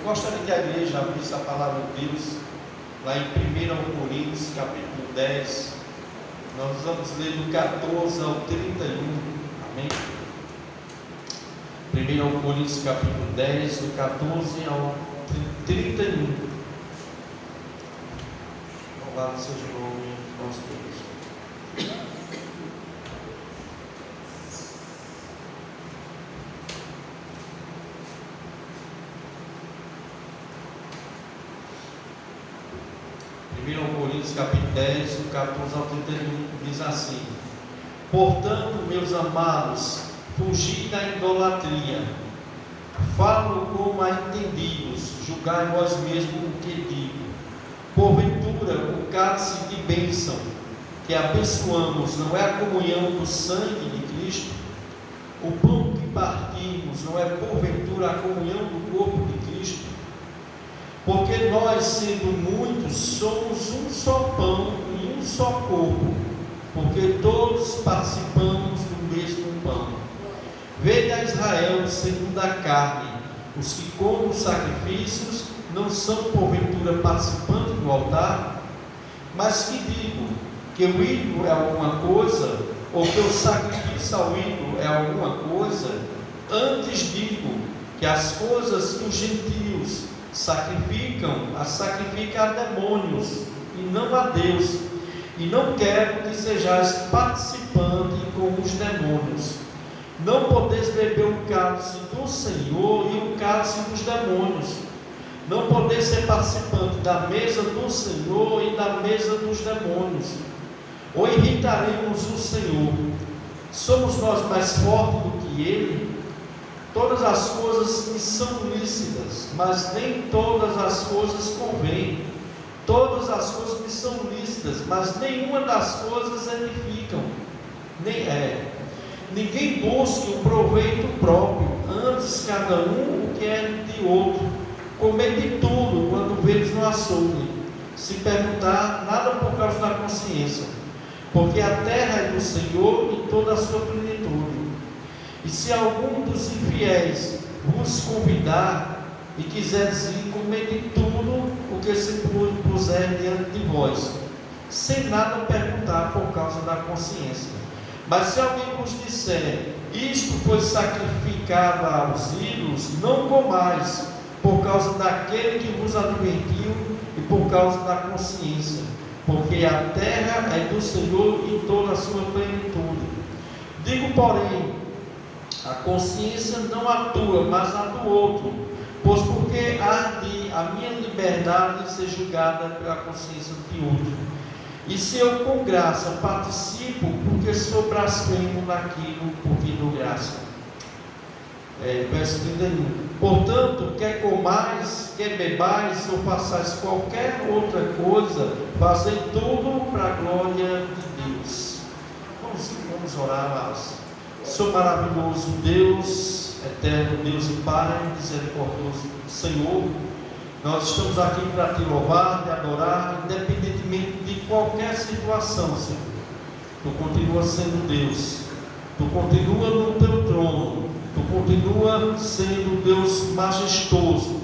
gostaria que a igreja abrisse a palavra de Deus lá em 1 Coríntios, capítulo 10. Nós vamos ler do 14 ao 31. Amém? 1 Coríntios, capítulo 10, do 14 ao 31. Louvado seja o nome do nosso Deus. 1 Coríntios capítulo 10, do 14 ao 31, diz assim: Portanto, meus amados, fugi da idolatria. Falo como a entendidos, julgai vós mesmos o que digo. Porventura, o cálice de bênção que abençoamos não é a comunhão do sangue de Cristo? O pão que partimos não é porventura a comunhão do corpo de Cristo? Porque nós, sendo muitos, somos um só pão e um só corpo, porque todos participamos do mesmo pão. Vede a Israel segundo a carne: os que comem os sacrifícios não são porventura participantes do altar? Mas que digo? Que o ídolo é alguma coisa? Ou que o sacrifício ao ídolo é alguma coisa? Antes digo que as coisas que os gentios sacrificam a demônios e não a Deus, e não quero que sejais participantes com os demônios. Não podeis beber o cálice do Senhor e o cálice dos demônios. Não podeis ser participante da mesa do Senhor e da mesa dos demônios. Ou irritaremos o Senhor? Somos nós mais fortes do que Ele? Todas as coisas me são lícitas, mas nem todas as coisas convêm. Todas as coisas me são lícitas, mas nenhuma das coisas edificam. Ninguém busque o proveito próprio, antes cada um o que é de outro. Comer de tudo quando vedes no açougue. Se perguntar, nada por causa da consciência, porque a terra é do Senhor e toda a sua plenitude. E se algum dos infiéis vos convidar e quiserdes ir, comer de tudo o que se puser diante de vós, sem nada perguntar por causa da consciência. Mas se alguém vos disser: isto foi sacrificado aos ídolos, não comais, por causa daquele que vos advertiu e por causa da consciência, porque a terra é do Senhor e toda a sua plenitude. Digo, porém, a consciência não atua, mas a do outro, pois porque há de a minha liberdade ser julgada pela consciência de outro. E se eu com graça participo, porque sou blasfemo naquilo porque dou graça. Verso 31. Portanto, quer comais, quer bebais, ou façais qualquer outra coisa, fazei tudo para a glória de Deus. Vamos orar, amados. Sou maravilhoso Deus, eterno Deus e Pai, misericordioso Senhor. Nós estamos aqui para te louvar, te adorar, independentemente de qualquer situação, Senhor. Tu continua sendo Deus, tu continua no teu trono, tu continua sendo Deus majestoso,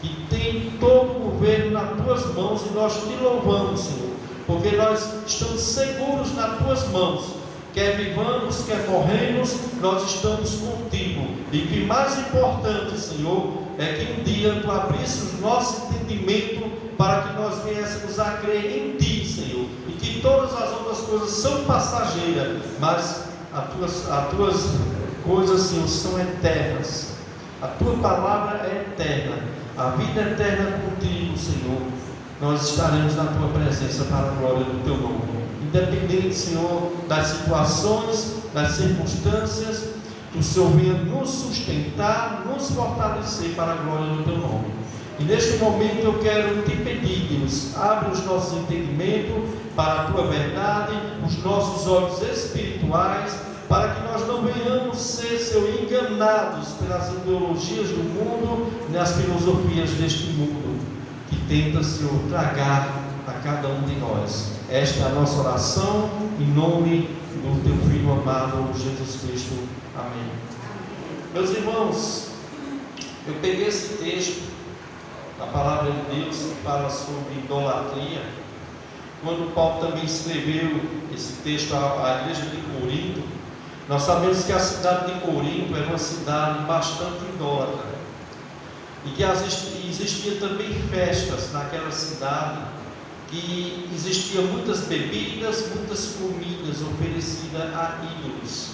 que tem todo o governo nas tuas mãos, e nós te louvamos, Senhor, porque nós estamos seguros nas tuas mãos. Quer vivamos, quer morremos, nós estamos contigo. E o que mais importante, Senhor, é que um dia tu abrisses o nosso entendimento para que nós viéssemos a crer em ti, Senhor, e que todas as outras coisas são passageiras, mas as tuas coisas, Senhor, são eternas. A tua palavra é eterna, a vida é eterna contigo, Senhor. Nós estaremos na tua presença para a glória do teu nome. Independente, Senhor, das situações, das circunstâncias, que o Senhor venha nos sustentar, nos fortalecer para a glória do teu nome. E neste momento eu quero te pedir, Deus, abre os nossos entendimentos para a tua verdade, os nossos olhos espirituais, para que nós não venhamos ser, Senhor, enganados pelas ideologias do mundo, nas filosofias deste mundo, que tenta, Senhor, tragar a cada um de nós. Esta é a nossa oração, em nome do teu Filho amado, Jesus Cristo. Amém. Meus irmãos, eu peguei esse texto a palavra de Deus que fala sobre idolatria. Quando Paulo também escreveu esse texto à igreja de Corinto, nós sabemos que a cidade de Corinto era uma cidade bastante idólatra, e que existia também festas naquela cidade, que existiam muitas bebidas, muitas comidas oferecidas a ídolos.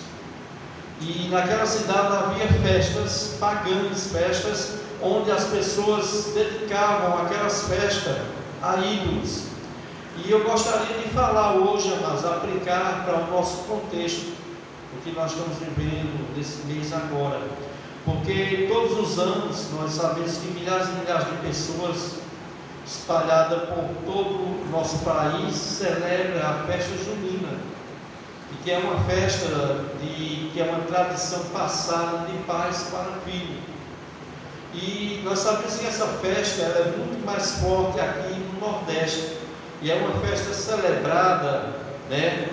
E naquela cidade havia festas pagãs, festas onde as pessoas dedicavam aquelas festas a ídolos. E eu gostaria de falar hoje, mas aplicar para o nosso contexto, o que nós estamos vivendo nesse mês agora. Porque todos os anos nós sabemos que milhares e milhares de pessoas espalhadas por todo o nosso país celebram a festa junina, e que é uma festa que é uma tradição passada de pais para filho. E nós sabemos que essa festa ela é muito mais forte aqui no Nordeste, e é uma festa celebrada, né,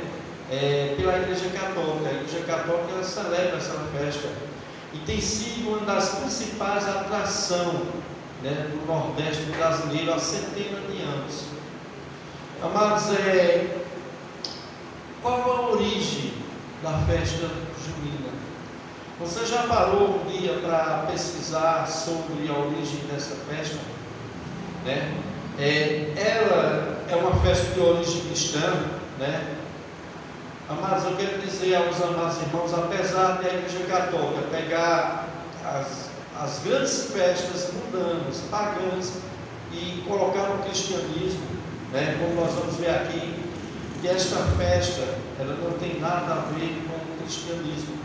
pela Igreja Católica. A Igreja Católica ela celebra essa festa, e tem sido uma das principais atrações, né, do Nordeste brasileiro há centenas de anos. Amados, qual a origem da festa junina? Você já parou um dia para pesquisar sobre a origem dessa festa? Né? Ela é uma festa de origem cristã, né? Amados, eu quero dizer aos amados irmãos, apesar de a Igreja Católica pegar as grandes festas mundanas, pagãs, e colocar no cristianismo, né, como nós vamos ver aqui, que esta festa ela não tem nada a ver com o cristianismo,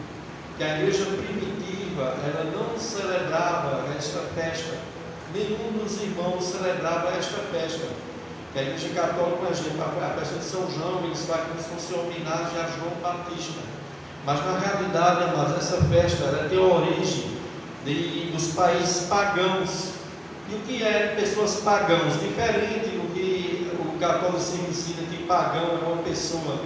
que a igreja primitiva ela não celebrava esta festa, nenhum dos irmãos celebrava esta festa. Que a Igreja Católica, por exemplo, a festa de São João, eles fazem como se fosse uma homenagem a João Batista. Mas na realidade, amados, essa festa ela tem origem dos países pagãos. E o que é pessoas pagãos? Diferente do que o catolicismo ensina, que pagão é uma pessoa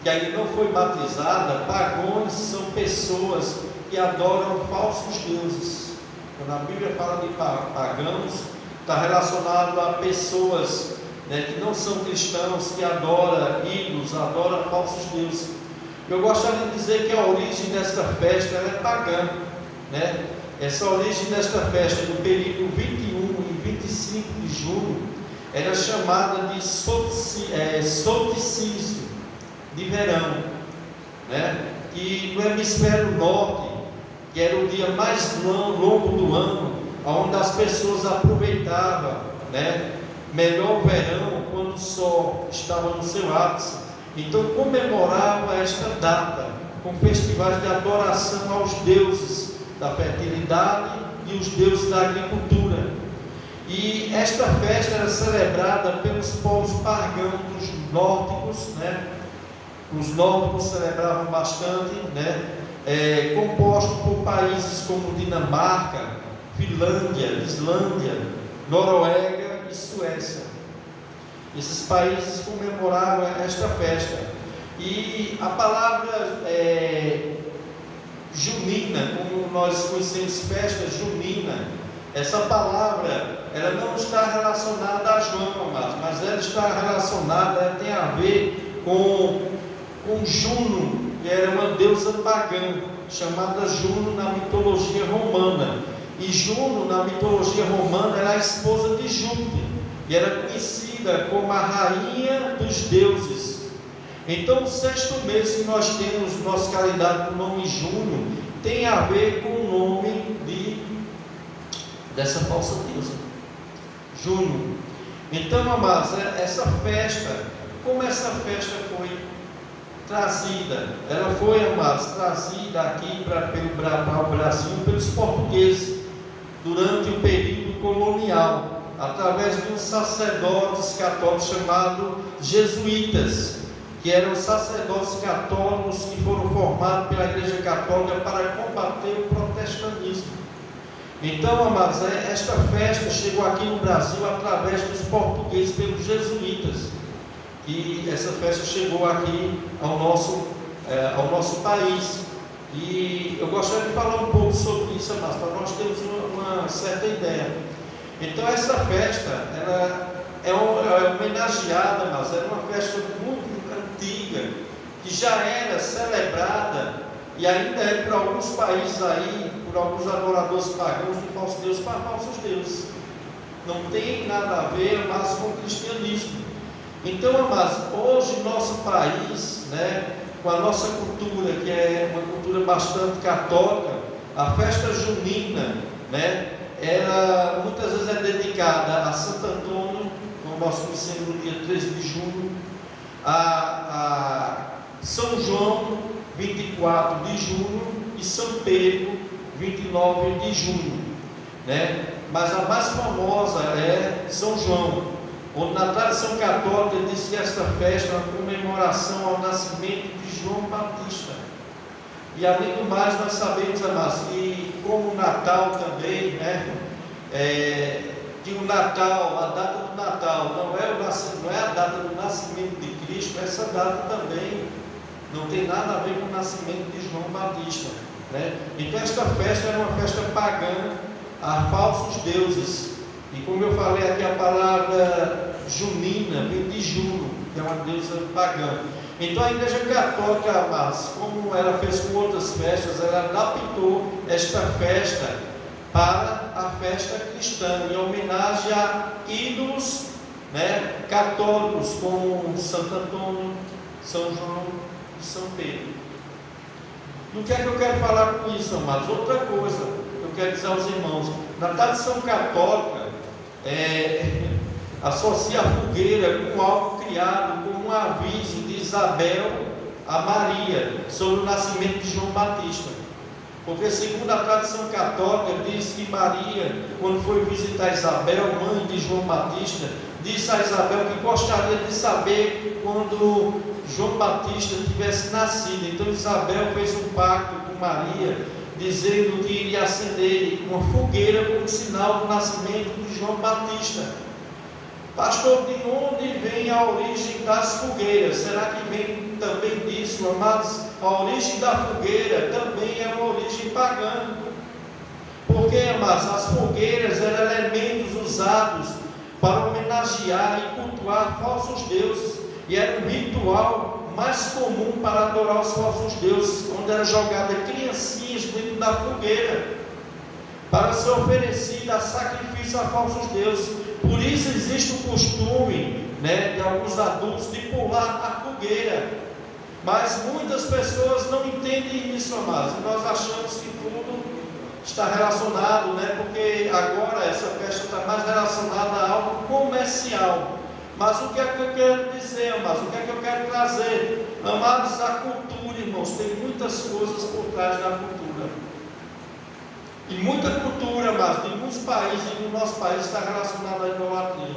que ainda não foi batizada. Pagões são pessoas que adoram falsos deuses. Quando a Bíblia fala de pagãos, está relacionado a pessoas, né, que não são cristãos, que adoram ídolos, adoram falsos deuses. Eu gostaria de dizer que a origem desta festa ela é pagã, né? Essa origem desta festa, no período 21 e 25 de junho, era chamada de solstício de verão, né? E no hemisfério norte, que era o dia mais longo do ano, onde as pessoas aproveitavam, né, melhor o verão, quando o sol estava no seu ápice. Então comemorava esta data com festivais de adoração aos deuses da fertilidade e os deuses da agricultura. E esta festa era celebrada pelos povos pagãos nórdicos, né? Os nórdicos celebravam bastante, né? Composto por países como Dinamarca, Finlândia, Islândia, Noruega e Suécia. Esses países comemoravam esta festa. E a palavra junina, como nós conhecemos festa junina, essa palavra ela não está relacionada a João, mas ela está relacionada, ela tem a ver com Juno, que era uma deusa pagã, chamada Juno na mitologia romana. E Juno na mitologia romana era a esposa de Júpiter, e era conhecida como a rainha dos deuses. Então o sexto mês que nós temos no nosso calendário com o nome junho, tem a ver com o nome dessa falsa deusa, Juno. Então, amados, essa festa, como essa festa foi trazida? Ela foi, amados, trazida aqui para o Brasil pelos portugueses durante o período colonial, através de uns sacerdotes católicos chamados jesuítas, que eram sacerdotes católicos que foram formados pela Igreja Católica para combater o protestantismo. Então, amados, esta festa chegou aqui no Brasil através dos portugueses, pelos jesuítas, e essa festa chegou aqui ao nosso país. E eu gostaria de falar um pouco sobre isso, amados, para nós termos uma certa ideia. Então essa festa, ela é homenageada, mas era uma festa muito antiga, que já era celebrada, e ainda é por alguns países aí, por alguns adoradores pagãos de falsos deuses para falsos deuses. Não tem nada a ver, mas com o cristianismo. Então, amados, hoje nosso país, né, com a nossa cultura, que é uma cultura bastante católica, a festa junina, né, ela muitas vezes é dedicada a Santo Antônio, como nós conhecemos no dia 13 de junho, a São João, 24 de junho, e São Pedro, 29 de junho, né? Mas a mais famosa é São João, onde na tradição católica diz que esta festa é uma comemoração ao nascimento de João Batista. E além do mais, nós sabemos, amados, que como o Natal também, né, que o Natal, a data do Natal não é a data do nascimento de Cristo, essa data também não tem nada a ver com o nascimento de João Batista, né? Então esta festa era uma festa pagã a falsos deuses, e como eu falei aqui, a palavra junina vem de Juno, que é uma deusa pagã. Então a Igreja Católica, amados, como ela fez com outras festas, ela adaptou esta festa para a festa cristã, em homenagem a ídolos, né, católicos, como Santo Antônio, São João e São Pedro. E o que é que eu quero falar com isso, amados? Outra coisa que eu quero dizer aos irmãos: na tradição católica, associa a fogueira com algo criado como um aviso de Isabel a Maria sobre o nascimento de João Batista. Porque segundo a tradição católica diz que Maria, quando foi visitar Isabel, mãe de João Batista, disse a Isabel que gostaria de saber quando João Batista tivesse nascido. Então Isabel fez um pacto com Maria, dizendo que iria acender uma fogueira como sinal do nascimento de João Batista. Pastor, de onde vem a origem das fogueiras? Será que vem também disso, amados? A origem da fogueira também é uma origem pagã. Porque, amados, as fogueiras eram elementos usados para homenagear e cultuar falsos deuses, e era um ritual mais comum para adorar os falsos deuses, onde era jogada criancinhas dentro da fogueira para ser oferecida a sacrifício a falsos deuses. Por isso existe o costume, né, de alguns adultos de pular a fogueira. Mas muitas pessoas não entendem isso, amados, e nós achamos que tudo está relacionado, né, porque agora essa festa está mais relacionada a algo comercial. Mas o que é que eu quero dizer, amados? O que é que eu quero trazer? Amados, a cultura, irmãos, tem muitas coisas por trás da cultura. E muita cultura, mas em muitos países, e no nosso país, está relacionada à idolatria.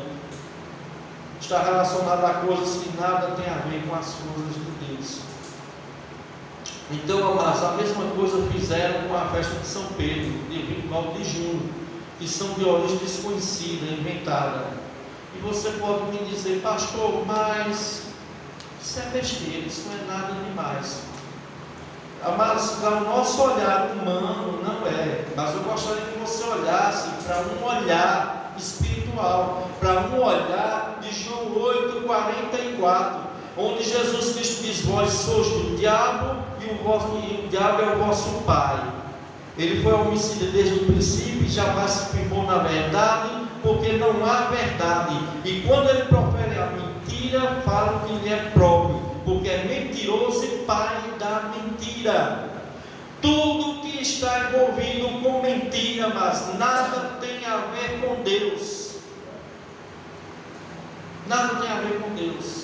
Está relacionada a coisas que nada tem a ver com as coisas de Deus. Então, amados, a mesma coisa fizeram com a festa de São Pedro, dia 29 de junho, que são de origem desconhecida, inventada. E você pode me dizer: pastor, mas isso é besteira, isso não é nada demais. Amados, para o nosso olhar humano não é, mas eu gostaria que você olhasse para um olhar espiritual, para um olhar de João 8,44, onde Jesus Cristo diz: vós sois do diabo e o diabo é o vosso pai. Ele foi homicida desde o princípio e jamais se firmou na verdade, porque não há verdade. E quando ele profere a mentira, fala que ele é próprio, porque é mentiroso e pai da mentira. Tudo que está envolvido com mentira, mas nada tem a ver com Deus. Nada tem a ver com Deus.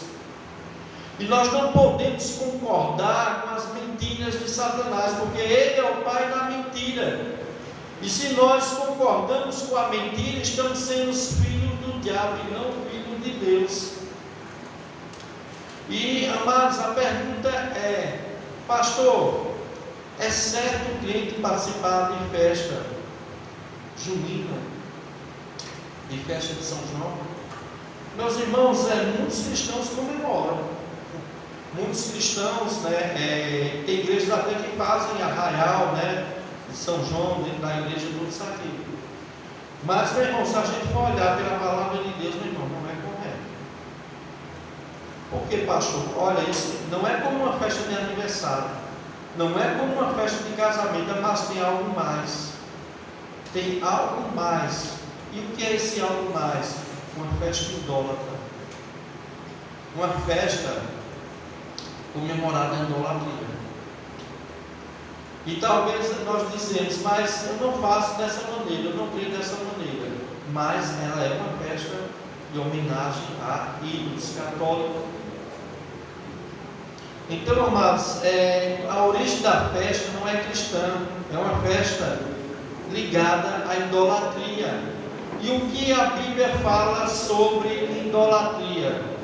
E nós não podemos concordar com as mentiras de Satanás, porque ele é o pai da mentira. E se nós concordamos com a mentira, estamos sendo filhos do diabo e não filhos de Deus. E, amados, a pergunta é: pastor, é certo o crente participar de festa junina, de festa de São João? Meus irmãos, muitos cristãos comemoram. Muitos cristãos, né, tem igrejas até que fazem arraial, né, de São João, dentro da igreja do Saqueiro. Mas, meu irmão, se a gente for olhar pela palavra de Deus, meu irmão, não é correto. Porque, pastor, olha, isso não é como uma festa de aniversário, não é como uma festa de casamento, mas tem algo mais. Tem algo mais. E o que é esse algo mais? Uma festa idólatra. Uma festa comemorada em idolatria. E talvez nós dizemos, mas eu não faço dessa maneira, eu não creio dessa maneira. Mas ela é uma festa de homenagem a ídolos católicos. Então, amados, a origem da festa não é cristã, é uma festa ligada à idolatria. E o que a Bíblia fala sobre idolatria?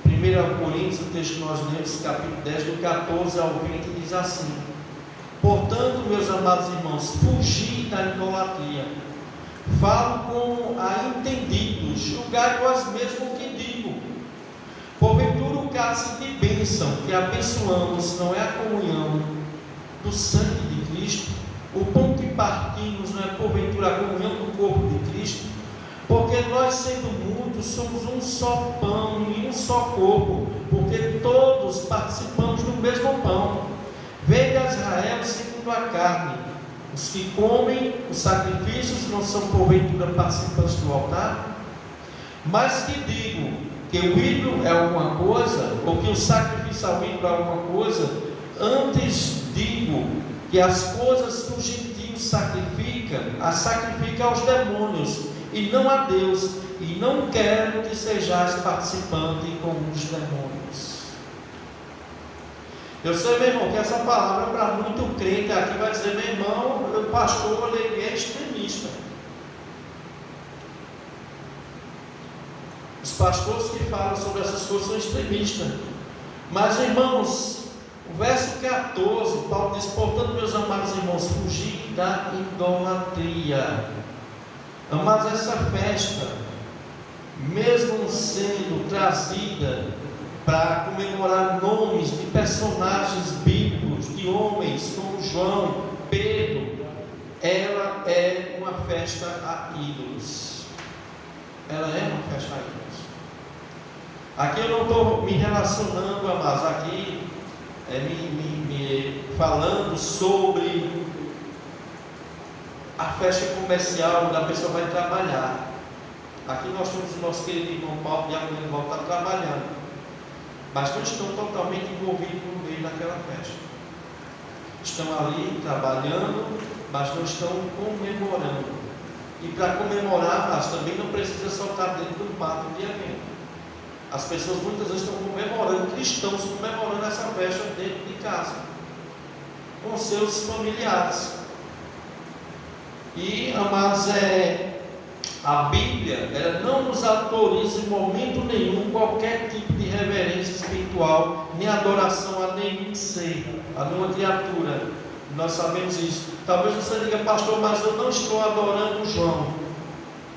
1 Coríntios, o texto que nós lemos, capítulo 10, do 14 ao 20, diz assim: portanto, meus amados irmãos, fugi da idolatria. Falo como a entendidos, julgai vós mesmo o que digo. Porventura o cálice de bênção que abençoamos não é a comunhão do sangue de Cristo? O pão que partimos não é porventura a comunhão do corpo de Cristo? Porque nós, sendo muitos, somos um só pão e um só corpo, porque todos participamos do mesmo pão. Veio a Israel segundo a carne. Os que comem os sacrifícios não são porventura participantes do altar? Mas que digo que o ídolo é alguma coisa, ou que o sacrifício ao ídolo é alguma coisa? Antes digo que as coisas que os gentios sacrificam, as sacrificam aos demônios, e não a Deus, e não quero que sejais participante com os demônios. Eu sei, meu irmão, que essa palavra para muito crente aqui vai dizer, meu irmão, o pastor ele é extremista. Os pastores que falam sobre essas coisas são extremistas. Mas, irmãos, o verso 14, Paulo diz, portanto, meus amados irmãos, fugir da idolatria. Amados, essa festa, mesmo sendo trazida para comemorar nomes de personagens bíblicos, de homens como João, Pedro, ela é uma festa a ídolos. Ela é uma festa a ídolos. Aqui eu não estou me relacionando, amados, aqui me falando sobre a festa comercial onde a pessoa vai trabalhar. Aqui nós temos o nosso querido irmão Paulo de Agonia que está trabalhando, mas não estão totalmente envolvidos no meio daquela festa. Estão ali trabalhando, mas não estão comemorando. E para comemorar, mas também não precisa só estar dentro do pátio de evento. As pessoas muitas vezes estão comemorando, cristãos comemorando essa festa dentro de casa, com seus familiares. E, amados, a Bíblia, ela não nos autoriza em momento nenhum qualquer tipo de reverência espiritual, nem adoração a nenhum ser, a nenhuma criatura. Nós sabemos isso. Talvez você diga, pastor, mas eu não estou adorando João.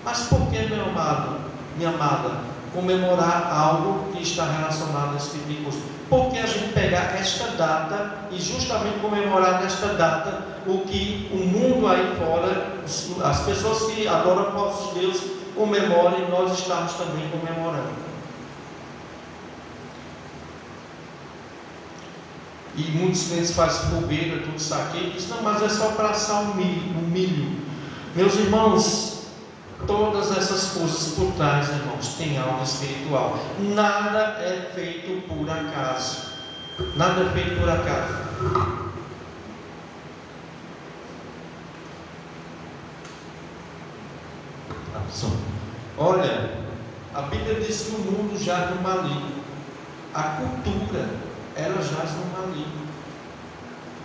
Mas por que, meu amado, minha amada, comemorar algo que está relacionado a esse tipo de coisa? Por que a gente pegar esta data e justamente comemorar nesta data o que o mundo aí fora, as pessoas que adoram falsos deuses comemoram, e nós estamos também comemorando? E muitos clientes fazem fogueira, tudo saqueio, dizem, não, mas é só para assar o milho. Meus irmãos, todas essas coisas por trás, irmãos, tem algo espiritual. Nada é feito por acaso. Nada é feito por acaso. Olha, a Bíblia diz que o mundo jaz no maligno. A cultura, ela jaz no maligno.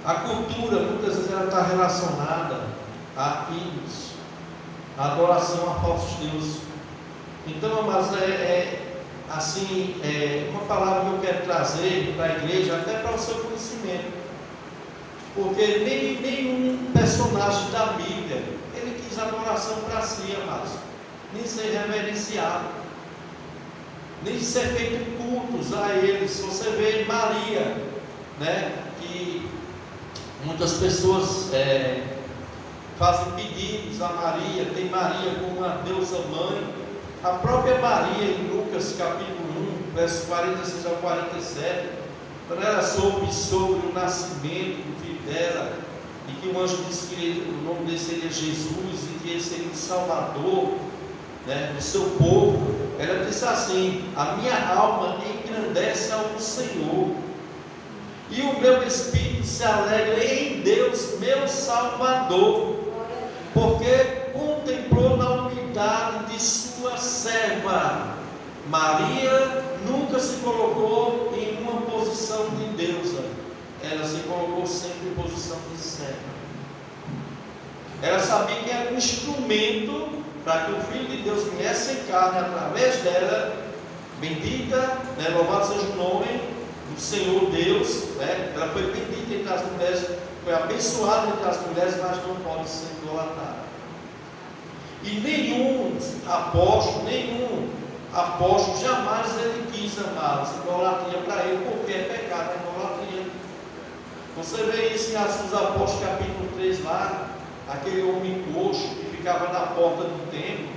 A cultura, muitas vezes, ela está relacionada a ídolos, a adoração a falsos deuses. Então, amados, uma palavra que eu quero trazer para a igreja, até para o seu conhecimento, porque nenhum personagem da Bíblia ele quis adoração para si, amados, nem ser reverenciado, nem ser feito cultos a eles. Você vê Maria, né, que muitas pessoas fazem pedidos a Maria, tem Maria como a deusa mãe. A própria Maria, em Lucas capítulo 1, versos 46 ao 47, quando ela soube sobre o nascimento do filho dela, e que o anjo disse que o nome dele seria Jesus, e que ele seria o Salvador, né, do seu povo, ela disse assim: a minha alma engrandece ao Senhor, e o meu espírito se alegra em Deus, meu Salvador, porque contemplou na humildade de sua serva. Maria nunca se colocou em uma posição de deusa, ela se colocou sempre em posição de serva. Ela sabia que era um instrumento para que o Filho de Deus viesse em carne através dela. Bendita, né, louvado seja o nome do Senhor Deus, né? Ela foi bendita entre as mulheres, foi abençoada entre as mulheres, mas não pode ser idolatrada. E nenhum apóstolo jamais ele quis amá-los. Idolatria para ele, porque é pecado a idolatria. Você vê isso em Atos dos Apóstolos capítulo 3 lá, aquele homem coxo que ficava na porta do templo,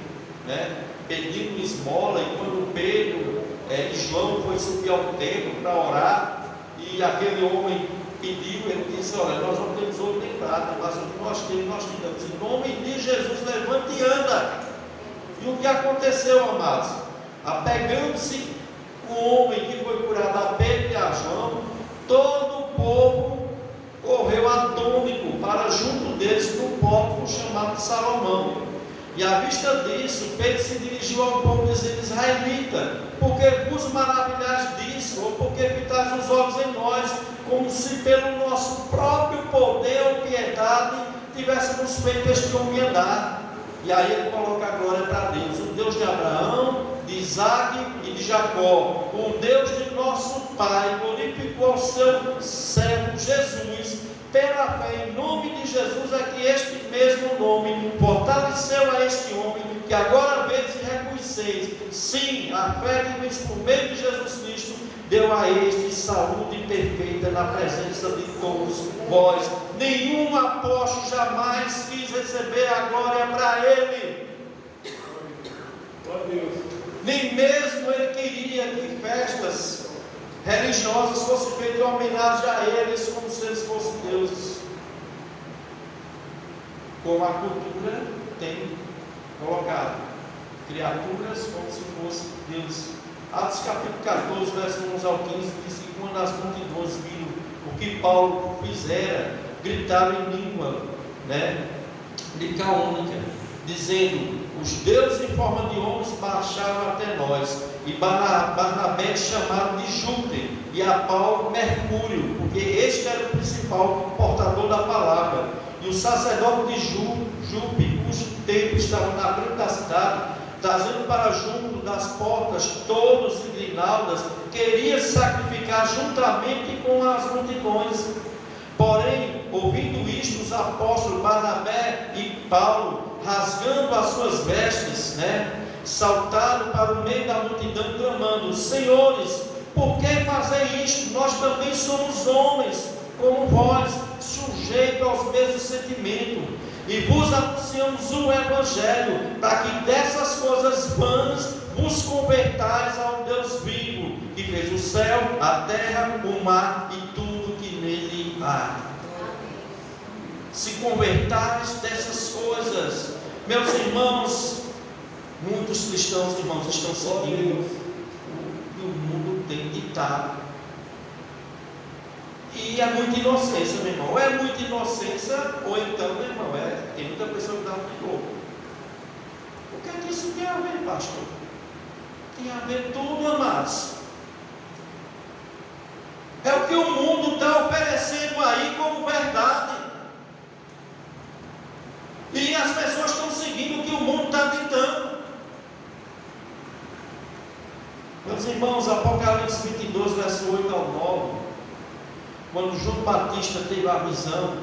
né, pedindo esmola, e quando Pedro e João foi subir ao templo para orar, e aquele homem pediu, ele disse: olha, nós não temos ouro nem prata, mas o que nós temos, nós te damos. Em nome de Jesus, levanta e anda. E o que aconteceu, amados? Apegando-se o homem que foi curado a Pedro e a João, todo o povo correu atônito para junto deles no pórtico chamado Salomão. E à vista disso, Pedro se dirigiu ao povo dizendo: israelita, por que vos maravilhais disso? Ou por que fitais os olhos em nós, como se pelo nosso próprio poder ou piedade tivéssemos feito este homem andar? E aí ele coloca a glória para Deus, o Deus de Abraão, de Isaac e de Jacó, o Deus de nosso Pai, glorificou ao seu servo Jesus, pela fé em nome de Jesus, é que este mesmo nome fortaleceu a este homem, que agora vedes e reconheceis, sim, a fé que vem por meio de Jesus Cristo, deu a este saúde perfeita na presença de todos vós. Nenhum apóstolo jamais quis receber a glória para ele. Nem mesmo ele queria que festas religiosas fossem feitas em homenagem a eles, como se eles fossem deuses. Como a cultura tem colocado criaturas como se fossem deuses. Atos capítulo 14, versos 11 ao 15, diz que quando as multidões viram o que Paulo fizera, gritaram em língua, né, licaônica, dizendo: os deuses em forma de homens baixaram até nós. E Barnabé chamaram de Júpiter, e a Paulo Mercúrio, porque este era o principal portador da palavra. E o sacerdote de Júpiter, cujo templo estava na frente da cidade, trazendo para junto das portas touros e grinaldas, queria sacrificar juntamente com as multidões. Porém, ouvindo isto, os apóstolos Barnabé e Paulo, rasgando as suas vestes, saltaram para o meio da multidão, clamando: senhores, por que fazem isto? Nós também somos homens, como vós, sujeitos aos mesmos sentimentos, e vos anunciamos o Evangelho, para que dessas coisas vãs vos convertais ao Deus vivo, que fez o céu, a terra, o mar e tudo que nele há. Se convertais dessas coisas, meus irmãos, muitos cristãos, irmãos, estão seguindo o que o mundo tem ditado. E é muita inocência, meu irmão. Ou é muita inocência, ou então, meu irmão, tem muita pessoa que dá um louco. O que é que isso tem a ver, pastor? Tem a ver tudo, amados. É o que o mundo está oferecendo aí como verdade. E as pessoas estão seguindo o que o mundo está ditando. Meus irmãos, Apocalipse 22, verso 8 ao 9. Quando João Batista teve a visão,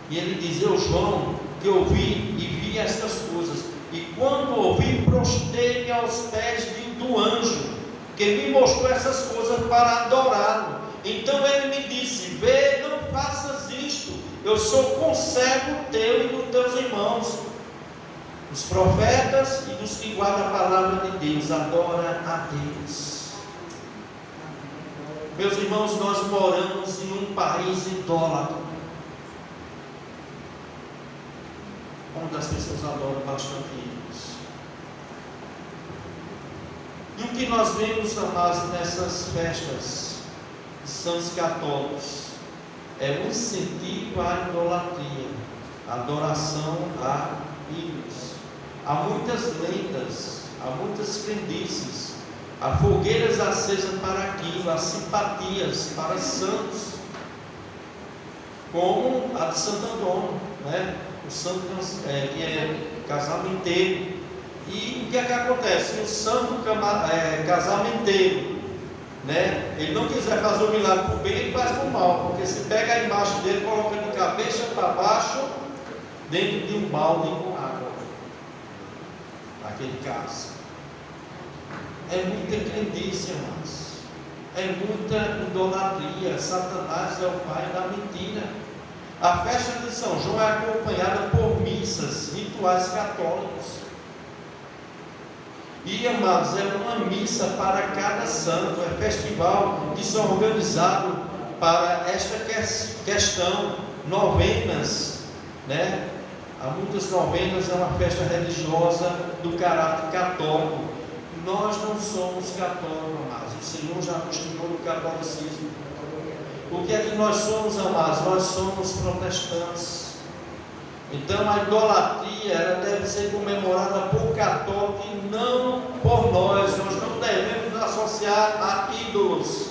e ele diz: eu, João, que ouvi e vi estas coisas, e quando ouvi, prostrei-me aos pés do anjo, que me mostrou essas coisas para adorá-lo. Então ele me disse: vê, não faças isto. eu sou conservo teu e dos teus irmãos, os profetas e dos que guardam a palavra de Deus, adora a Deus. Meus irmãos, nós moramos em um país idólatra, onde as pessoas adoram bastante Deus. E o que nós vemos, amados, nessas festas de santos católicos é um incentivo à idolatria, à adoração a ídolos. Há muitas lendas, há muitas crendices, há fogueiras acesas para aquilo, há simpatias para santos, como a de Santo Antônio, né? O santo que é casamenteiro. E o que é que acontece? Se o santo casamenteiro, né, ele não quiser fazer o milagre para o bem, ele faz para o mal, porque se pega a imagem dele, coloca de cabeça para baixo, dentro de um balde com água, naquele caso. É muita crendice, irmãos, é muita idolatria. Satanás é o pai da mentira. A festa de São João é acompanhada por missas, rituais católicos. E, amados, é uma missa para cada santo, é festival que são organizados para esta questão, novenas, né? Há muitas novenas, é uma festa religiosa do caráter católico. Nós não somos católicos, amados, o Senhor já nos tirou do catolicismo. O que é que nós somos, amados? Nós somos protestantes. Então a idolatria, ela deve ser comemorada por católicos e não por nós. Nós não devemos nos associar a ídolos.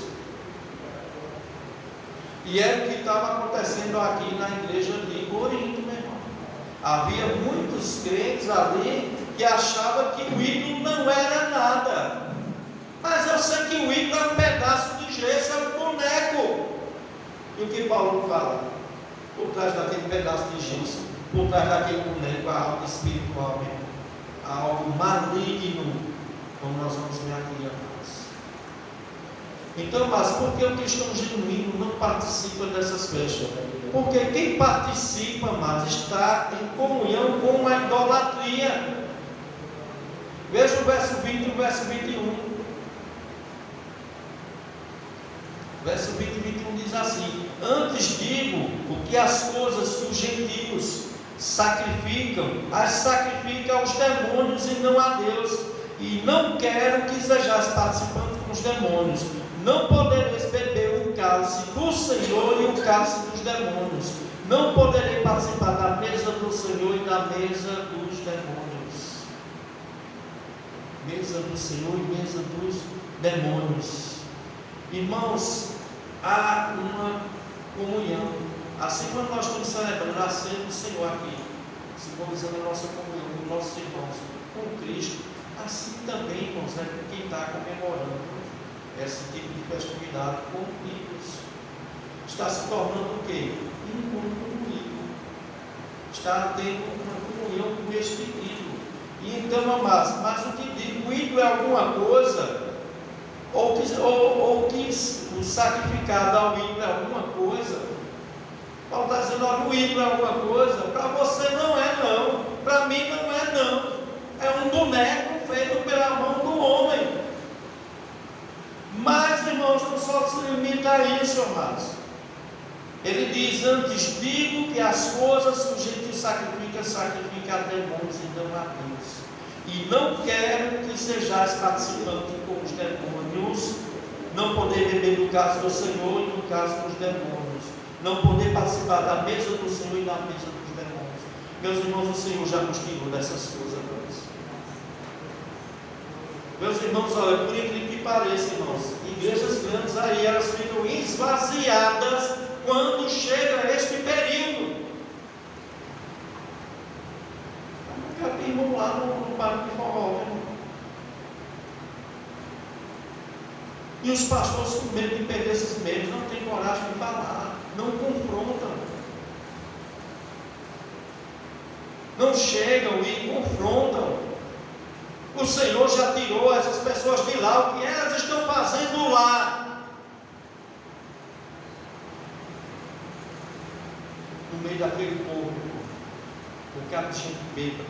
E é o que estava acontecendo aqui na igreja de Corinto, meu irmão. Havia muitos crentes ali que achavam que o ídolo não era nada. Mas eu sei que o ídolo é um pedaço de gesso, é um boneco. E o que Paulo fala? Por trás daquele pedaço de gesso, por trás daquele boneco, há algo espiritual, há algo maligno, como nós vamos ver aqui, amados. Então, mas por que o cristão genuíno não participa dessas festas? Porque quem participa, amados, está em comunhão com a idolatria. Veja o verso 20 e o verso 21. Verso 20 e 21 diz assim: antes digo o que as coisas que os gentios sacrificam, as sacrificam aos demônios e não a Deus. E não quero que sejais participantes com os demônios. Não podereis beber o cálice do Senhor e o cálice dos demônios. Não podereis participar da mesa do Senhor e da mesa dos demônios. Mesa do Senhor e mesa dos demônios. Irmãos, há uma comunhão. Assim como nós estamos celebrando a ceia do Senhor aqui, simbolizando a nossa comunhão com nossos irmãos, com Cristo, assim também, irmãos, é quem está comemorando esse tipo de festividade com ídolos. Está se tornando o quê? Um comigo. Está tendo uma comunhão com este ídolo. E então, amados, mas o que digo, o ídolo é alguma coisa, ou que o sacrificado ao ídolo é alguma coisa. Paulo está dizendo, olha, o ídolo é alguma coisa, para você não é não, para mim não é não, é um boneco feito pela mão do homem. Mas, irmãos, não só se limita a isso, amados. Ele diz, antes digo que as coisas que o gentio sacrifica a demônios e não a Deus. E não quero que sejais participantes com os demônios, não poder beber do cálice do Senhor e do cálice dos demônios, não poder participar da mesa do Senhor e da mesa dos demônios. Meus irmãos, o Senhor já nos tirou dessas coisas. Meus irmãos, olha, por incrível que pareça, irmãos, igrejas grandes aí, elas ficam esvaziadas quando chega este período. Nunca vi irmão lá no barco de forró, né? E os pastores, com medo de perder esses meios, não têm coragem de falar, não confrontam, não chegam e confrontam. O Senhor já tirou essas pessoas de lá, o que elas estão fazendo lá? No meio daquele povo, um bocado de gente bêbada,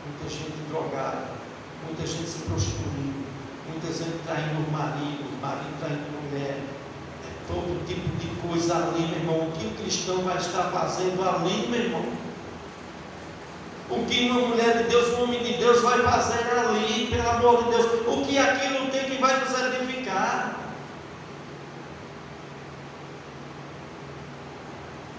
muita gente drogada, muita gente se prostituindo, muita gente traindo o marido traindo a mulher, todo tipo de coisa ali, meu irmão. O que o cristão vai estar fazendo ali, meu irmão? O que uma mulher de Deus, um homem de Deus vai fazer ali, pelo amor de Deus? O que aquilo tem que vai nos edificar?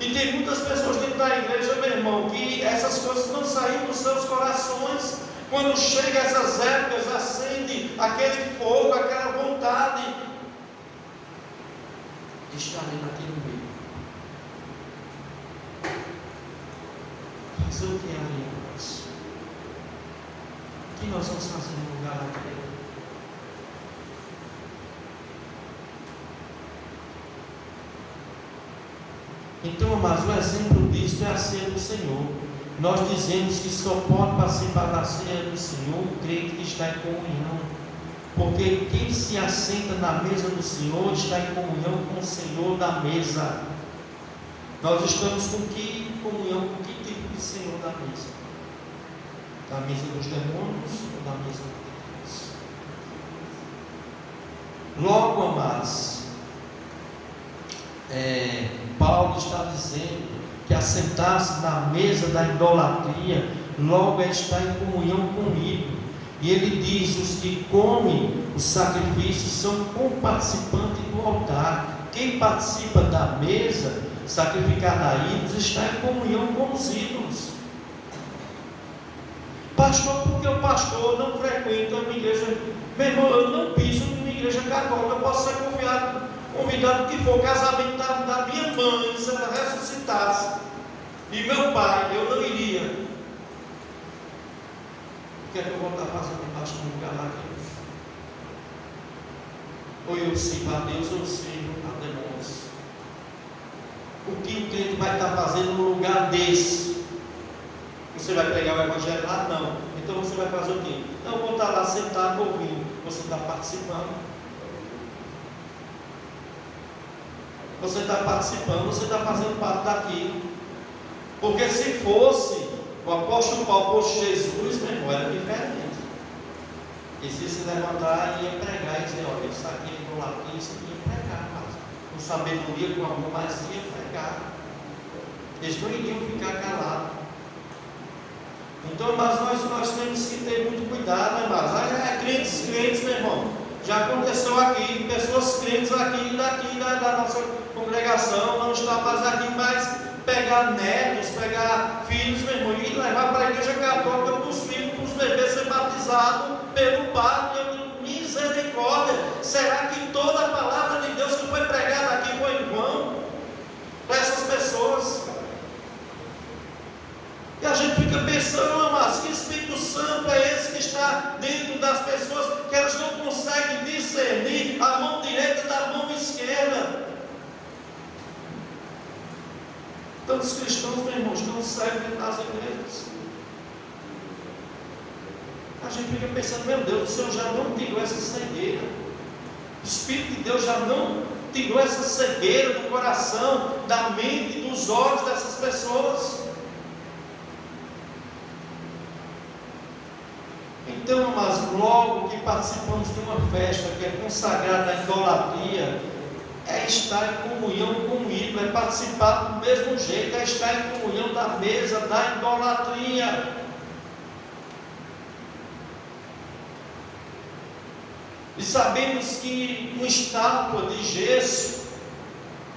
E tem muitas pessoas dentro da igreja, meu irmão, que essas coisas não saem dos seus corações. Quando chega essas épocas, acende aquele fogo, aquela vontade de estar ali naquele meio. Fazer o que é ali, irmãos? O que nós vamos fazer no lugar daquele? Então, amados, o exemplo disso é a ceia do Senhor. Nós dizemos que só pode participar da ceia do Senhor o crente que está em comunhão. Porque quem se assenta na mesa do Senhor está em comunhão com o Senhor da mesa. Nós estamos com que comunhão, com que tipo de Senhor da mesa? Da mesa dos demônios ou da mesa de Deus? Logo, amados, Paulo está dizendo que assentar-se na mesa da idolatria logo é estar em comunhão comigo. E ele diz: os que comem os sacrifícios são comparticipantes do altar. Quem participa da mesa sacrificada a ídolos está em comunhão com os ídolos. Pastor, porque o pastor não frequenta uma igreja? Meu irmão, eu não piso em uma igreja católica. Eu posso ser convidado que for, o casamento da minha mãe, se ela ressuscitasse, e meu pai, eu não iria. O que é que eu vou estar fazendo embaixo do lugar lá? Ou eu sirvo a Deus ou eu sirvo a demônios? O que o crente vai estar fazendo no lugar desse? Você vai pegar o evangelho lá? Não. Então você vai fazer o quê? Não, eu vou estar lá sentado ouvindo. Você está participando. Você está participando, você está fazendo parte daquilo. Porque se fosse o apóstolo Paulo, fosse Jesus, meu irmão, era diferente. E se se levantar e ia pregar e dizer: olha, isso aqui é idolatria, isso aqui ia pregar, mas com sabedoria, com amor, mas ia pregar. Eles não iriam ficar calados. Então, mas nós temos que ter muito cuidado, né, mas crentes, meu irmão. Já aconteceu aqui, pessoas crentes aqui da nossa congregação, não está mais aqui, mas pegar netos, pegar filhos, meu irmão, e levar para a igreja católica para os filhos, para os bebês ser batizados pelo padre. Eu digo: misericórdia, será que toda a palavra de Deus que foi pregada aqui foi em vão para essas pessoas? E a gente fica pensando: mas que Espírito Santo é esse que está dentro das pessoas, que elas não conseguem discernir a mão direita da mão esquerda? Então os cristãos, meus irmãos, não servem nas igrejas. A gente fica pensando: meu Deus, o Senhor já não tirou essa cegueira. O Espírito de Deus já não tirou essa cegueira do coração, da mente, dos olhos dessas pessoas. Então, mas logo que participamos de uma festa que é consagrada à idolatria, é estar em comunhão com o ídolo, é participar do mesmo jeito, é estar em comunhão da mesa da idolatria. E sabemos que uma estátua de gesso,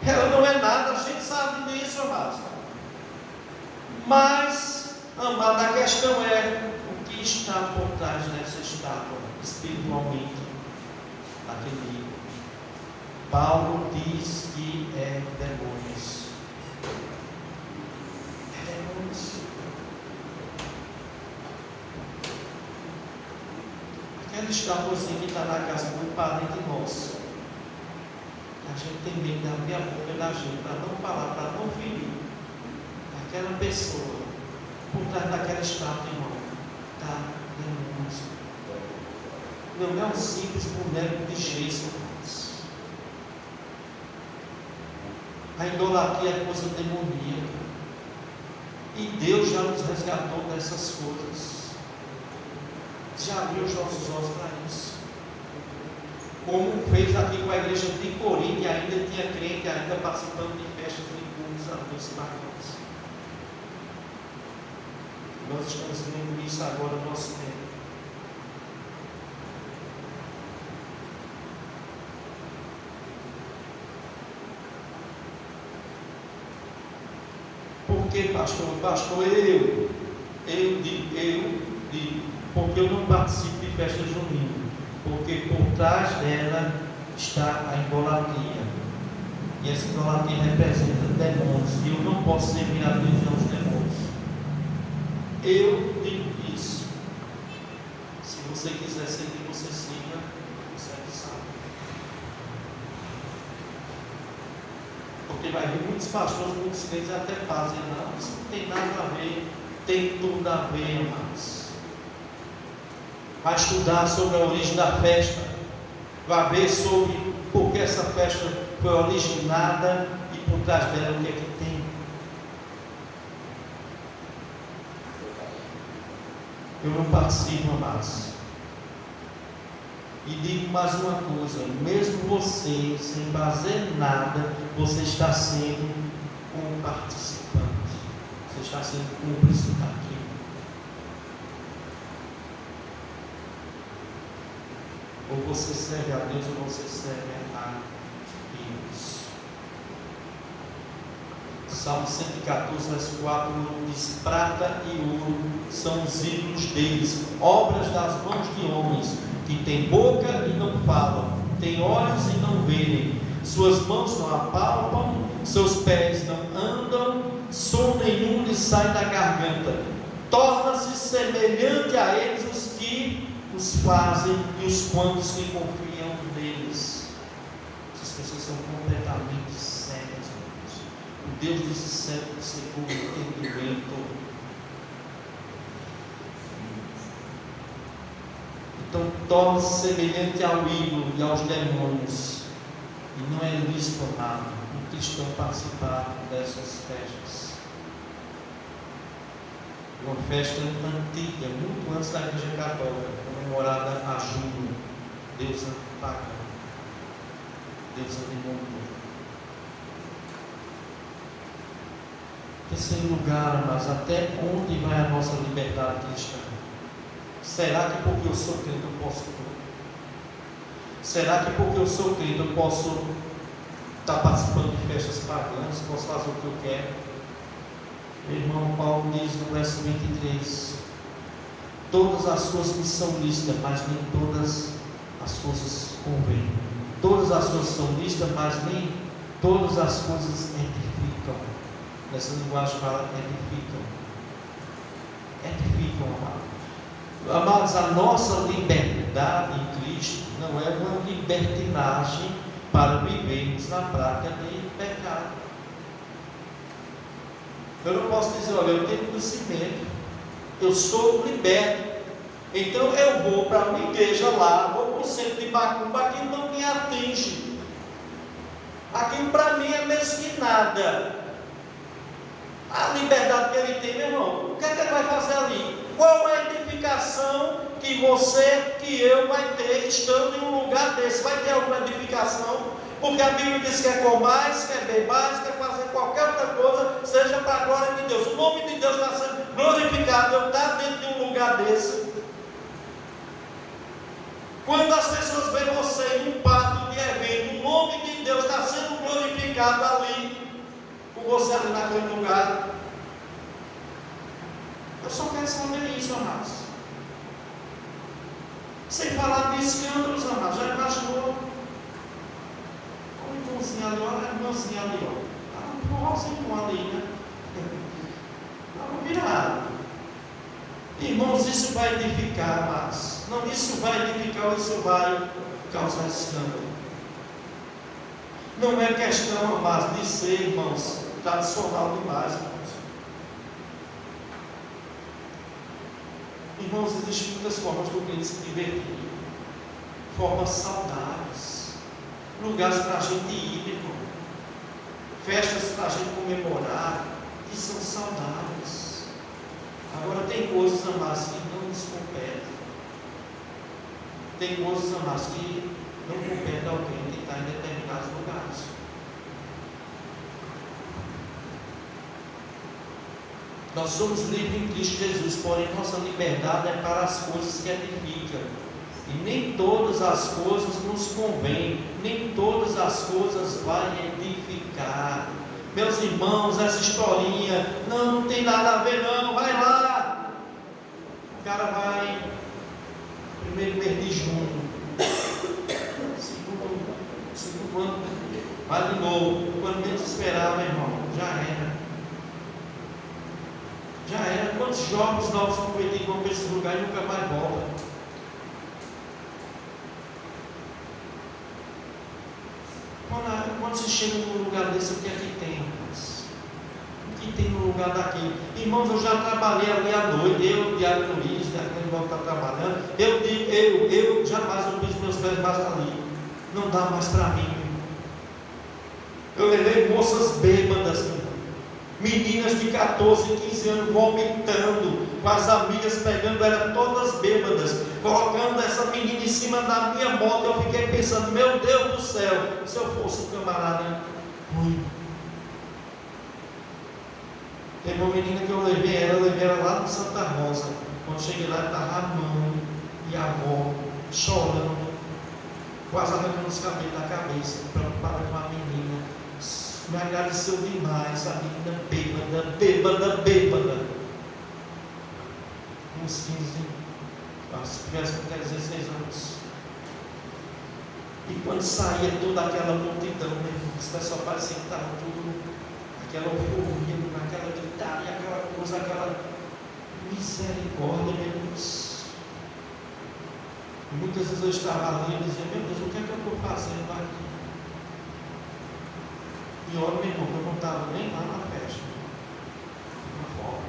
ela não é nada, a gente sabe disso, amados. Mas, amado, a questão é: o que está por trás dessa estátua, espiritualmente, naquele ídolo? Paulo diz que é demônios. É demônios. Aquela estátuazinha que está na casa de um parente nosso, a gente tem medo de abrir a boca da gente para não falar, para não ferir aquela pessoa. Por trás daquela estátua, irmão, está demônios. Não é um simples boneco de gesso, irmãos. A idolatria é coisa demoníaca. E Deus já nos resgatou dessas coisas. Já abriu os nossos olhos para isso. Como fez aqui com a igreja de Corinto, e ainda tinha crente, ainda participando de festas de cultos a Deus pagãos. Nós estamos vendo isso agora no nosso tempo. Por que, pastor? Pastor, eu digo, porque eu não participo de festa junina. Porque por trás dela está a idolatria. E essa idolatria representa demônios. E eu não posso servir a Deus e aos demônios. Eu digo isso. Se você quiser seguir, você siga. Você é que sabe. Porque vai vir muitos pastores, muitos crentes até fazem, não, isso não tem nada a ver. Tem tudo a ver, amados. Vai estudar sobre a origem da festa, vai ver sobre por que essa festa foi originada e por trás dela o que é que tem. Eu não participo, amados. E digo mais uma coisa, mesmo você, sem fazer nada, você está sendo um participante, você está sendo cúmplice daquilo. Ou você serve a Deus ou você serve a Deus. Salmo 114, verso 4 diz: prata e ouro são os ídolos deles, obras das mãos de homens, que têm boca e não falam, têm olhos e não veem, suas mãos não apalpam, seus pés não andam, som nenhum lhes sai da garganta, torna-se semelhante a eles os que os fazem e os quantos que confiam neles. Essas pessoas são completamente cegas. O Deus desse cego segundo o entendimento. Então torna-se semelhante ao ídolo e aos demônios. E não é lícito nada um cristão participar dessas festas. Uma festa antiga, muito antes da Igreja Católica, comemorada a Juno, deusa pagã, deusa demônio. Terceiro lugar, mas até onde vai a nossa liberdade cristã? Será que porque eu sou crente eu posso tudo? Será que porque eu sou crente eu posso estar participando de festas pagãs, posso fazer o que eu quero? Meu irmão Paulo diz no verso 23: todas as suas missões são lícitas, mas nem todas as coisas convêm. Todas as coisas são lícitas, mas nem todas as coisas edificam. Nessa linguagem fala edificam. Edificam, amados. Amados, a nossa liberdade em Cristo não é uma libertinagem para vivermos na prática de pecado. Eu não posso dizer, olha, eu tenho conhecimento, eu sou liberto, então eu vou para uma igreja lá, vou para o centro de macumba, aquilo não me atinge, aquilo para mim é mesmo que nada. A liberdade que ele tem, meu irmão, o que é que ele vai fazer ali? Qual é a edificação que você, que eu vai ter estando em um lugar desse? Vai ter alguma edificação? Porque a Bíblia diz que quer comais, quer bebais, quer fazer qualquer outra coisa, seja para a glória de Deus. O nome de Deus está sendo glorificado. Eu estar dentro de um lugar desse. Quando as pessoas veem você em um pátio de evento, o nome de Deus está sendo glorificado ali, com você ali naquele lugar. Eu só quero saber isso, amados. Sem falar de escândalos, amados. Já imaginou? Um irmãozinho ali, olha a irmãzinha ali, ó. Um forrozinho ali, né? Vamos virar. Irmãos, isso vai edificar, amados. Não, isso vai edificar ou isso vai causar escândalo. Não é questão, amados, de ser, irmãos, tradicional demais, irmãos. Irmãos, existem muitas formas do crente se divertir. Formas saudáveis. Lugares para a gente ir, irmão. Festas para a gente comemorar. que são saudáveis. Agora tem coisas, amados, que não nos competem. Tem coisas, amados, que não competem a alguém que está em determinados lugares. Nós somos livres em Cristo Jesus, porém nossa liberdade é para as coisas que edificam. E nem todas as coisas nos convêm, nem todas as coisas vai edificar. Meus irmãos, essa historinha, não tem nada a ver não, vai lá. O cara vai, primeiro mês de junho, segundo ano, vai de novo, quando menos esperar, meu irmão, já era. Já era. Quantos jovens novos convertidos vão para esse lugar e nunca mais voltam? Quando você chega num lugar desse, o que é que tem? O que tem no lugar daquele? Irmãos, eu já trabalhei ali à noite, eu, Diário Luiz, aquele irmão que está trabalhando, eu jamais eu piso meus pés mais ali. Não dá mais para mim. Eu levei moças bêbadas, meninas de 14, 15 anos vomitando, com as amigas pegando elas todas bêbadas, colocando essa menina em cima da minha moto. Eu fiquei pensando, meu Deus do céu, se eu fosse um camarada ruim. Teve uma menina que eu levei ela lá no Santa Rosa. Quando cheguei lá, estava a mãe e a avó chorando, quase arrancando os cabelos da cabeça, preocupada com a menina. Me agradeceu demais, a menina bêbada. Uns 15, as crianças com 16 anos. E quando saía toda aquela multidão, os pessoal parecia que estava tudo, aquela euforia, aquela gritaria, aquela coisa, aquela misericórdia, meu Deus. E muitas vezes eu estava ali e dizia, meu Deus, o que é que eu estou fazendo aqui? E olha, meu irmão, eu não estava nem lá na festa, na forma.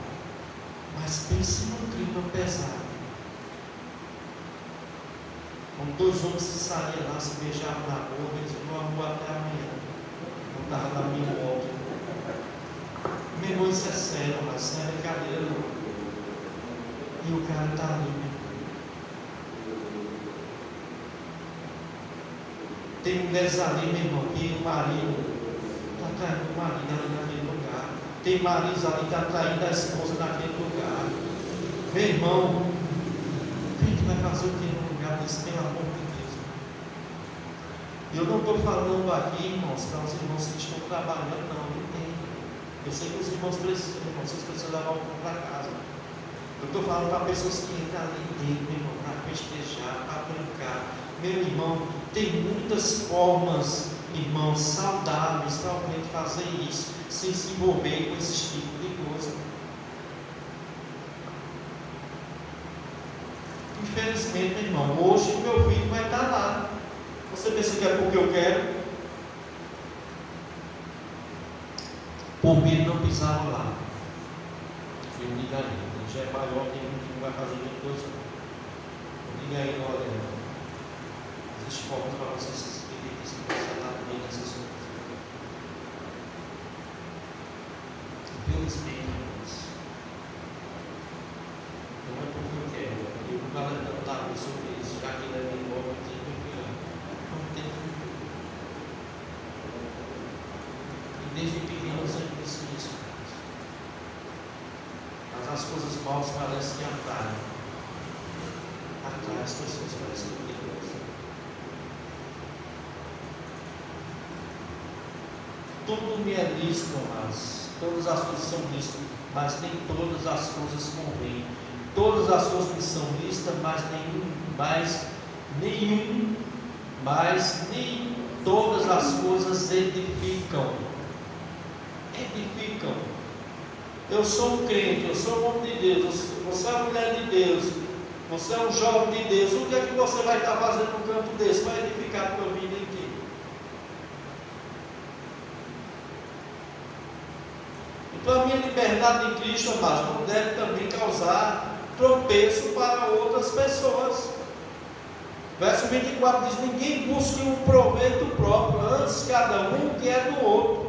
Mas pense num clima pesado. Quando dois homens se saíam lá, se beijavam na boca, eles diziam, vou até amanhã. Eu estava na minha volta. Meu irmão, isso é sério, mas isso não é brincadeira não. E o cara está ali, meu irmão. Tem mulheres ali, meu irmão, que o marido traindo o marido ali naquele lugar. Tem maridos ali que está traindo a esposa naquele lugar. Meu irmão, quem que vai fazer o que no lugar desse, pelo amor de Deus? Eu não estou falando aqui, irmãos, para os irmãos que estão trabalhando, não tem. Eu sei que os irmãos precisam, vocês precisam levar o pão para casa. Eu estou falando para pessoas que entram ali dentro, meu irmão, para festejar, para brincar. Meu irmão, tem muitas formas, irmãos, saudáveis para alguém fazer isso, sem se envolver com esse tipo de coisa. Infelizmente, meu irmão, hoje o meu filho vai estar lá. Você pensa que é porque eu quero? Por mim ele não pisava lá. Eu digo aí, ele já é maior, tem um que não vai fazer muita coisa. Eu digo aí, olha, existe formas para vocês se explicarem que você está bem nessas coisas. Infelizmente, irmãos, não é porque eu quero. E o cara cantava sobre isso, já que ele é bem bom, eu digo que não tem futuro. E desde pequeno eu sempre disse isso. Mas as coisas boas parecem que atraem. Atrai as pessoas para esse tipo de coisa. Tudo me é lícito, mas todas as coisas são lícitas, mas nem todas as coisas convêm. Todas as coisas me são lícitas, mas nem todas as coisas edificam. Edificam. Eu sou um crente, eu sou um homem de Deus, você é uma mulher de Deus, você é um jovem de Deus. O que é que você vai estar fazendo no campo desse? Vai edificar a tua vida em quê? Então a minha liberdade em Cristo, amados, não deve também causar tropeço para outras pessoas. Verso 24 diz, ninguém busque um proveito próprio, antes cada um que é do outro.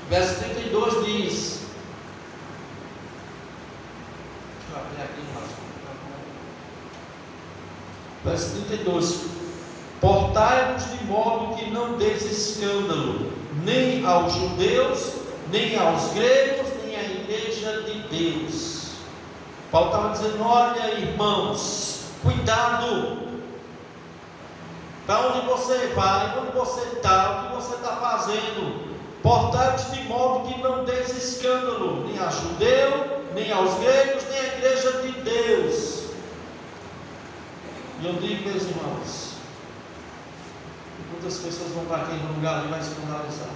Verso 32 diz: verso 32: portai-vos de modo que não deis escândalo, nem aos judeus, nem aos gregos, nem à igreja de Deus. Paulo estava dizendo: olha, irmãos, cuidado, para onde você vai, onde você está, o que você está fazendo. Portai-vos de modo que não deis escândalo, nem a judeu, nem aos gregos, nem à igreja de Deus. E eu digo, meus irmãos, muitas pessoas vão para aquele lugar ali e vai escandalizar.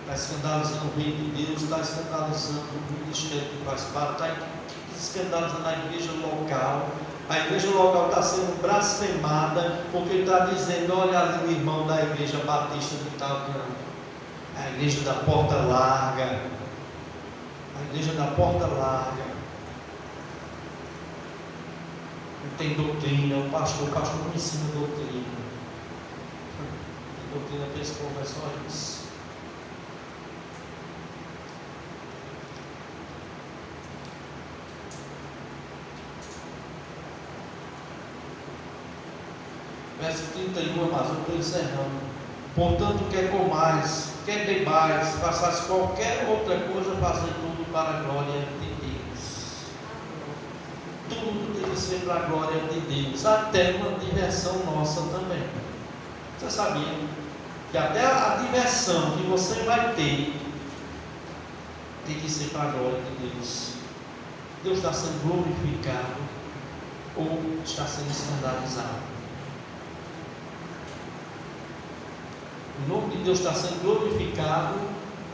Está escandalizando o reino de Deus, está escandalizando o ministério que faz parte, está escandalizando a igreja local. A igreja local está sendo blasfemada, porque está dizendo: olha ali o irmão da igreja batista de tal, a igreja da porta larga, a igreja da porta larga, não tem doutrina, o pastor não ensina doutrina. A doutrina que esse povo é só isso. Verso 31, mas eu estou encerrando. Portanto, quer comais, quer bebais, façais qualquer outra coisa, fazer tudo para a glória de Deus. Tudo deve ser para a glória de Deus, até uma diversão nossa também. Você sabia que até a diversão que você vai ter tem que ser para a glória de Deus? Deus está sendo glorificado ou está sendo escandalizado? O nome de Deus está sendo glorificado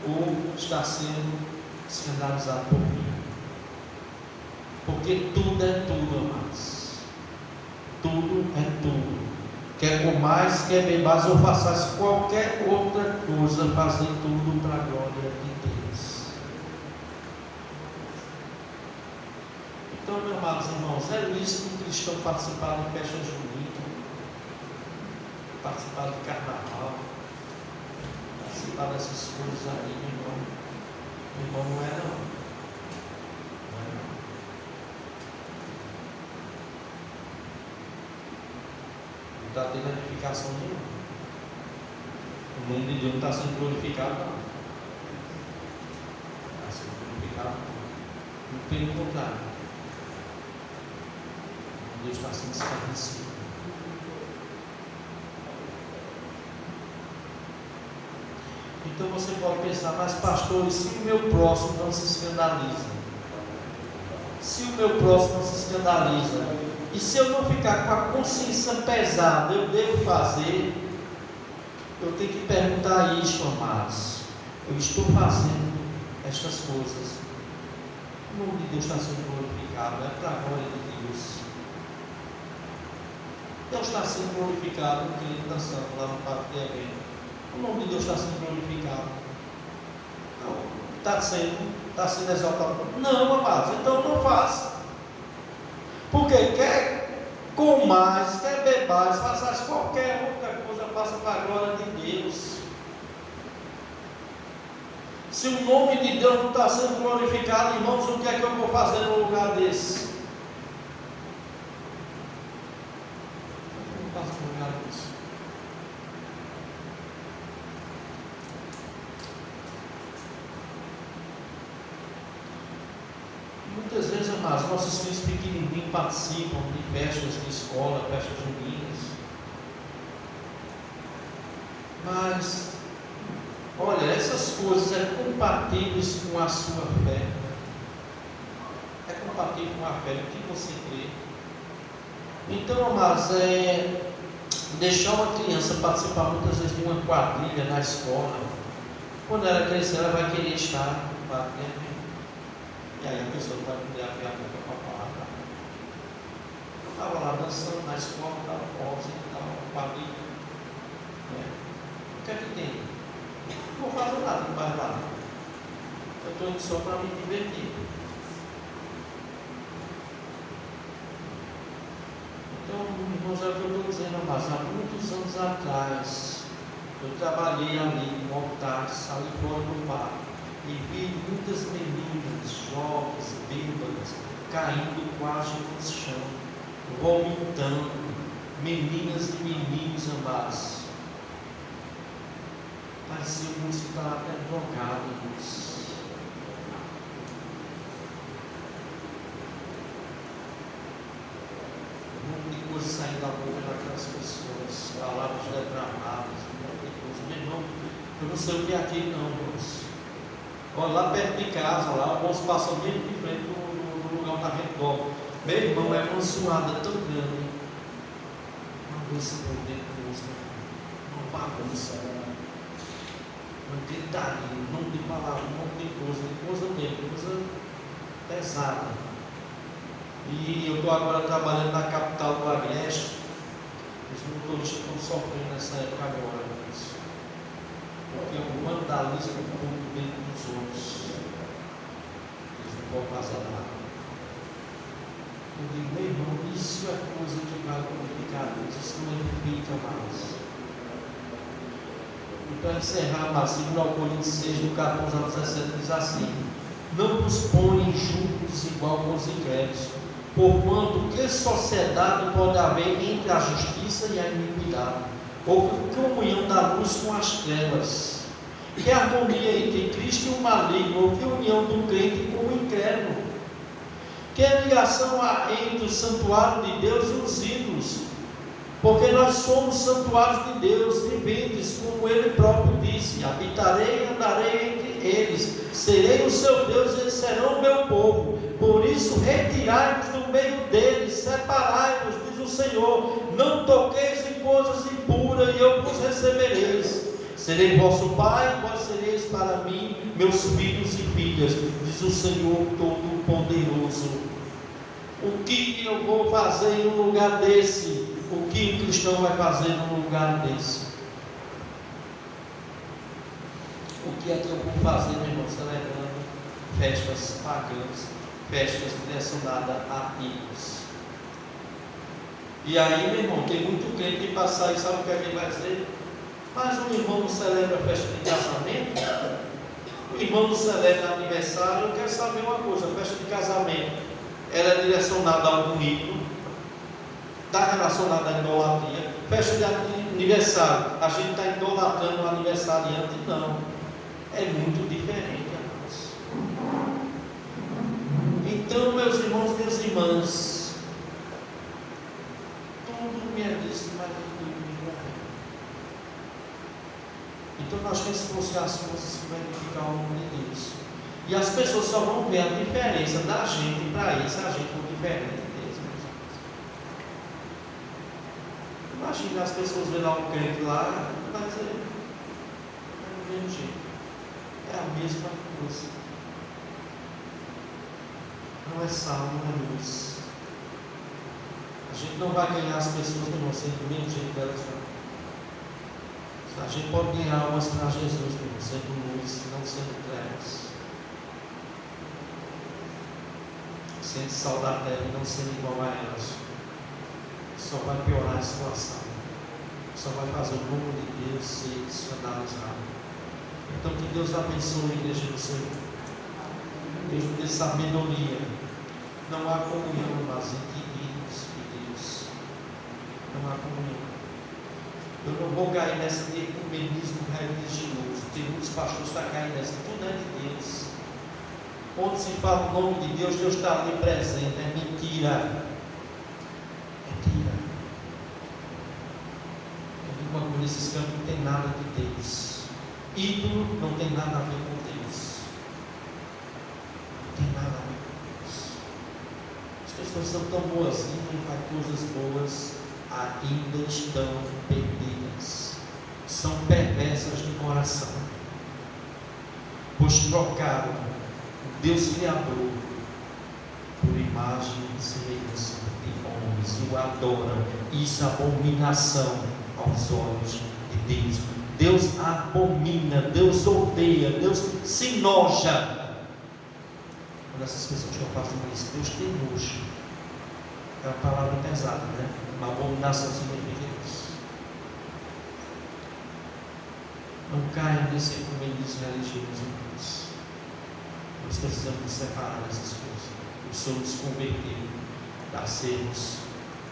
ou está sendo escandalizado por mim? Porque tudo é tudo, amados. Tudo é tudo. Quer comais, quer bebais ou façais qualquer outra coisa, fazer tudo para a glória de Deus. Então, meus amados irmãos, é lícito um cristão participar de festa junina, participar do carnaval, participar dessas coisas aí, meu irmão. Meu irmão, não é não. Não é não. Não está tendo edificação nenhuma. O nome de Deus não está sendo glorificado, não. Está sendo glorificado, não. Pelo contrário, Deus está sendo esclarecido. Então você pode pensar: mas pastor, e se o meu próximo não se escandaliza? Se o meu próximo não se escandaliza, e se eu não ficar com a consciência pesada, eu devo fazer? Eu tenho que perguntar isto, amados: eu estou fazendo estas coisas? O nome de Deus está sendo glorificado, é para a glória de Deus. Deus está sendo glorificado no que ele está dançando lá no parque de evento. O nome de Deus está sendo glorificado. Não, está sendo exaltado. Não, amados, então não faça. Porque quer comais, quer bebais, faças qualquer outra coisa, faça para a glória de Deus. Se o nome de Deus não está sendo glorificado, irmãos, o que é que eu vou fazer no lugar desse? Eu não faço no lugar desse. Muitas vezes, amados, nossos filhos pequenininhos participam de festas de escola, festas juninas. Mas, olha, essas coisas é compatíveis com a sua fé. É compatível com a fé do que você crê. Então, amados, deixar uma criança participar muitas vezes de uma quadrilha na escola. Quando ela crescer, ela vai querer estar no quadrilha. E aí a pessoa vai poder abrir a boca para falar. Eu estava lá dançando na escola, estava pobre, estava quadrilha. O que é que tem? Não vou fazer nada no bairro lá. Eu estou indo só para me divertir. Então, irmãos, é o que eu estou dizendo, mas há muitos anos atrás Eu trabalhei ali em altares, ali fora do bar, e vi muitas meninas, jovens, bêbadas, caindo quase no chão, vomitando, meninas e meninos amados. Parecia o moço que estava até drogado, moço. Um monte de coisa saindo da boca daquelas pessoas, palavras depravadas, um monte de coisa. Meu irmão, eu não sei o que é aquilo não, moço. Olha, lá perto de casa, lá o moço passou bem de frente do lugar onde a gente dorme. Meu irmão, é uma suada tão grande. Uma coisa nervosa, uma bagunça, uma gritaria, um monte de palavras, um monte de coisa mesmo, coisa pesada. E eu estou agora trabalhando na capital do Agreste. Os motoristas estão sofrendo nessa época agora, porque o vandalismo público dentro dos outros, eles não podem fazer nada. Eu digo, meu irmão, isso é coisa que vai glorificar Deus, isso não edifica mais. E para encerrar, mas 2 Coríntios 6, do 14 ao 17, diz assim: não nos põem juntos igual com os incrédulos, porquanto que sociedade pode haver entre a justiça e a iniquidade? Ou que comunhão da luz com as trevas? Que harmonia entre Cristo e o maligno? Ou que união do crente com o incrédulo? Que ligação há entre o santuário de Deus e os ídolos? Porque nós somos santuários de Deus, viventes, como Ele próprio disse: habitarei e andarei entre eles, serei o seu Deus e eles serão o meu povo. Por isso retirai-vos do meio deles, separai-vos, diz o Senhor, não toqueis em coisas impuras, e eu vos recebereis. Serei vosso pai, e vós sereis para mim meus filhos e filhas, diz o Senhor Todo-Poderoso. O que eu vou fazer em um lugar desse? O que o cristão vai fazer num lugar desse? O que é que eu vou fazer, meu irmão? Celebrando festas pagãs, festas direcionadas a ídolos. E aí, meu irmão, tem muito crente que passar e sabe o que é que ele vai dizer? Mas o irmão não celebra a festa de casamento? O irmão não celebra aniversário? Eu quero saber uma coisa: a festa de casamento, ela é direcionada a algum ídolo? Está relacionada à idolatria? Festa de aniversário, a gente está idolatrando o aniversariante? Não, é muito diferente, irmãos. Então, meus irmãos, minhas irmãs, tudo me é disse, mas tudo me é. Então nós temos que buscar as coisas que vão edificar o nome de Deus. E as pessoas só vão ver a diferença da gente para eles, a gente for diferente deles, meus irmãos. Imagina as pessoas verem lá um crente lá, vai dizer, é do mesmo jeito. É a mesma coisa. Não é sal, não é luz. A gente não vai ganhar as pessoas que vão ser do mesmo jeito delas, não. A gente pode ganhar almas para Jesus, não sendo luz, não sendo trevas. Sendo sal da terra e não sendo igual a elas. Só vai piorar a situação. Só vai fazer o nome de Deus ser escandalizado. Então que Deus abençoe a igreja do Senhor. Deus nos dê sabedoria. Não há comunhão, mas entre ídolos e Deus. Não há comunhão. Eu não vou cair nessa de ecumenismo religioso. Tem muitos pastores que estão caindo nessa. Tudo é de Deus. Onde se fala o nome de Deus, Deus está ali presente. É mentira. Mentira. Eu digo uma coisa: esses campos não tem nada de Deus. Ídolo não tem nada a ver com Deus. Não tem nada a ver com Deus. As pessoas são tão boazinhas e fazem coisas boas, ainda estão perdidas. São perversas de coração. Pois trocaram o Deus Criador por imagem e semelhança de homens e o adoram. Isso é abominação aos olhos de Deus. Deus abomina, Deus odeia, Deus se enoja quando essas pessoas estão fazendo isso. Deus tem nojo. É uma palavra pesada, né? Uma abominação significa isso. Não caia nesse ecumenismo religioso. Nós precisamos separar essas coisas. O Senhor nos converteu a sermos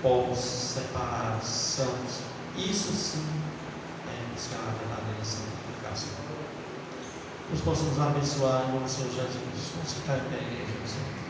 povos separados, santos. Isso sim é buscar a verdadeira santificação. Nós possamos abençoar em nome do Senhor Jesus. Vamos ficar em pé, igreja.